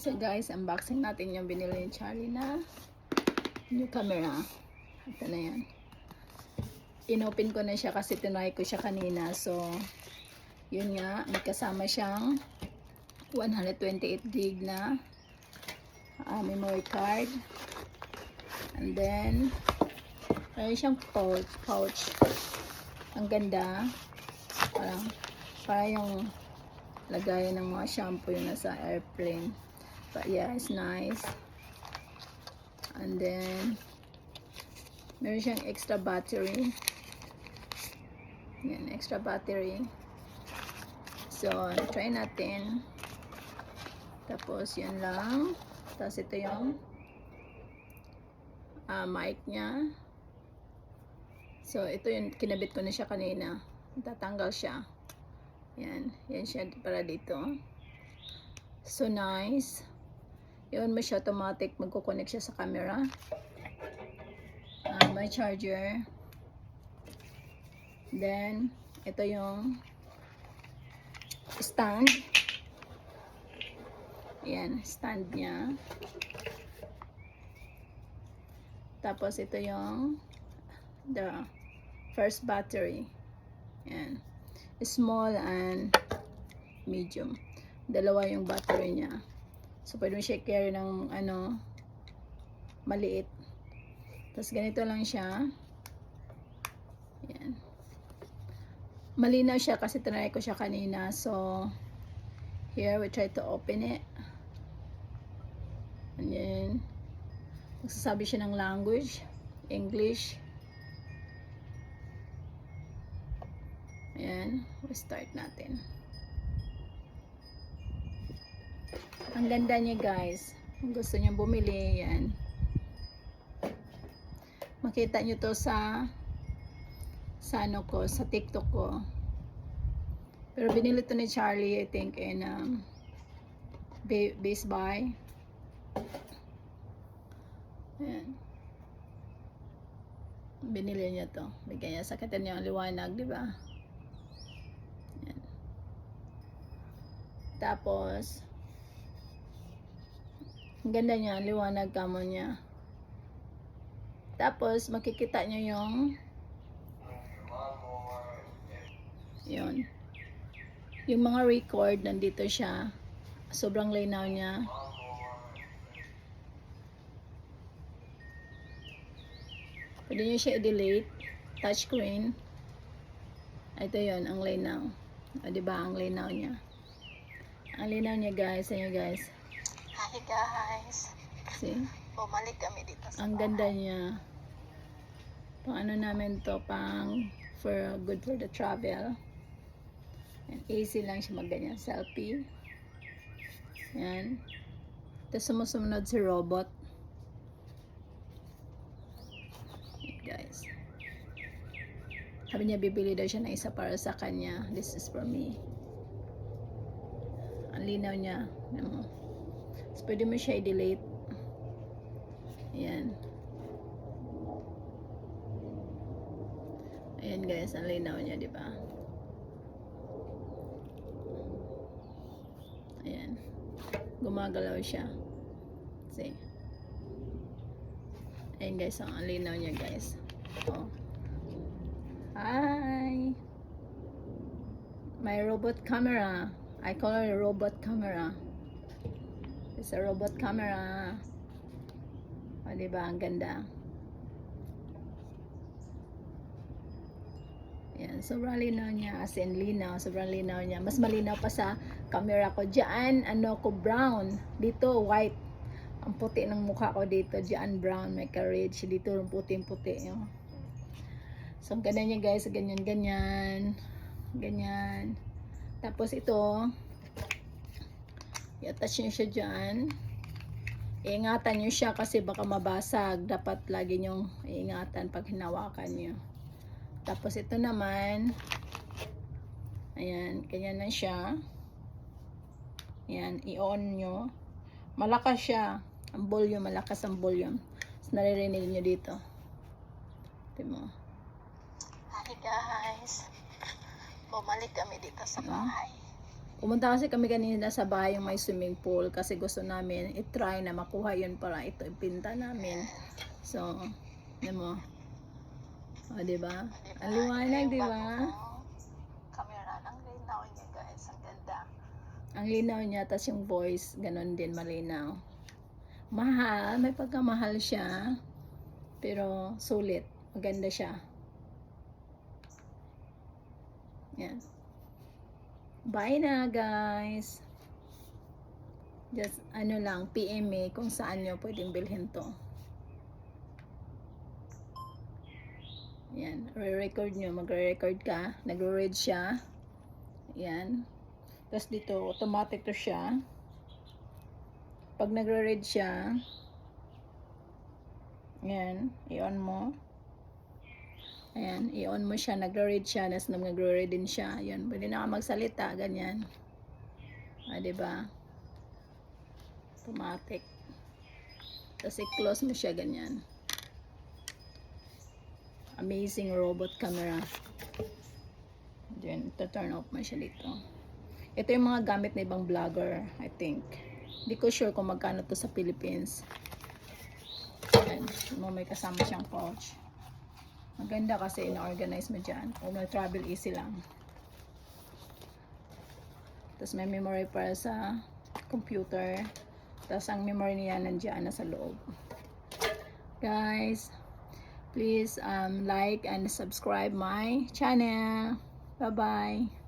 So guys, unboxing natin yung binili ni Charlie na new camera. Ito na yan. Inopen ko na siya kasi tinry ko siya kanina. So, yun nga, may kasama siyang 128 gig na memory card. And then, meron siyang pouch. Ang ganda. Parang yung lagayan ng mga shampoo yung nasa airplane. But yeah, it's nice. And then, meron siyang extra battery. Yan, extra battery. So, try natin. Tapos, yan lang. Tapos, ito yung mic niya. So, ito yung kinabit ko na siya kanina. Tatanggal siya. Yan. Yan siya para dito. So, nice. Yun mo siya automatic. Magkoconnect siya sa camera. May charger. Then, ito yung stand. Ayan, stand niya. Tapos, ito yung the first battery. Ayan. Small and medium. Dalawa yung battery niya. So, pwede mo siya carry ng maliit. Tapos, ganito lang siya. Ayan. Malinaw siya kasi tinry ko siya kanina. So, here we try to open it. And then, magsasabi siya ng language. English. Ayan. We start natin. Ang ganda niya guys. Kung gusto niyo bumili, yan. Makita niyo to sa sa TikTok ko. Pero binili to ni Charlie, I think, in Best Buy. Ayan. Binili niya to. Bigyan niya. Sakitan niya ang liwanag, di ba? Ayan. Tapos, ang ganda niya, liwanag kamo niya. Tapos, makikita niyo yung mga record, nandito siya. Sobrang linaw niya. Pwede niyo siya i-delete. Touchscreen. Ito yon ang linaw. O, diba, ang linaw niya. Ang linaw niya guys. Ayan guys. Hi guys. See? Bumalik kami dito sa Ang ganda niya. Pang ano namin to, good for the travel. And easy lang siya magganyan. Selfie. Yan. Tapos sumusunod si robot. Yan guys. Sabi niya bibili daw siya na isa para sa kanya. This is for me. Ang linaw niya. So, pwede mo siya i-delete. Ayan. Ayan guys, ang linaw niya, di ba? Ayan. Gumagalaw siya. See? Ayan guys, ang linaw niya guys. Oh. Hi! My robot camera. I call her a robot camera. It's a robot camera. O, diba? Ang ganda. Yan. Sobrang linaw niya. As in, linaw. Sobrang linaw niya. Mas malinaw pa sa camera ko. Diyan, brown. Dito, white. Ang puti ng mukha ko dito. Diyan, brown. May courage. Dito, puti-puti. So, ang ganda niya, guys. Ganyan, ganyan. Ganyan. Tapos, ito. I-attach niyo siya dyan. Iingatan nyo siya kasi baka mabasag. Dapat lagi nyong iingatan pag hinawakan nyo. Tapos ito naman, ayan, ganyan na siya. Ayan, i-on nyo. Malakas siya. Ang volume, malakas ang volume. So, naririnig nyo dito. Ito mo. Hi guys. Bumalik kami dito sa bahay. Pumunta kasi kami kanina sa bahay yung may swimming pool kasi gusto namin i-try na makuha yun para ito ipinta namin. So, ano mo? O, diba? Ang liwanag, diba? Camera, ang linaw niya guys. Ang ganda. Ang linaw niya, tas yung voice, ganun din malinaw. Mahal, may pagkamahal siya. Pero, sulit. Maganda siya. Yan. Bye na, guys. Just, ano lang, PM me kung saan nyo pwedeng bilhin to. Yan, re-record nyo, magre-record ka, nagre-read siya. Yan. Tapos dito, automatic to siya. Pag nagre-read siya, yan, i-on mo. Ayan, i-on mo siya, nagre-read siya, tapos nagre-read din siya. Yan, pwede na ka magsalita, ganyan. Diba? Automatic. Tapos i-close mo siya, ganyan. Amazing robot camera. Then, turn off mo siya dito. Ito yung mga gamit na ibang vlogger, I think. Hindi ko sure kung magkano to sa Philippines. Ayan, may kasama siyang pouch. Maganda kasi ina-organize mo dyan. O may travel easy lang. Tapos may memory para sa computer. Tapos ang memory niya nandiyan na sa loob. Guys, please like and subscribe my channel. Bye-bye.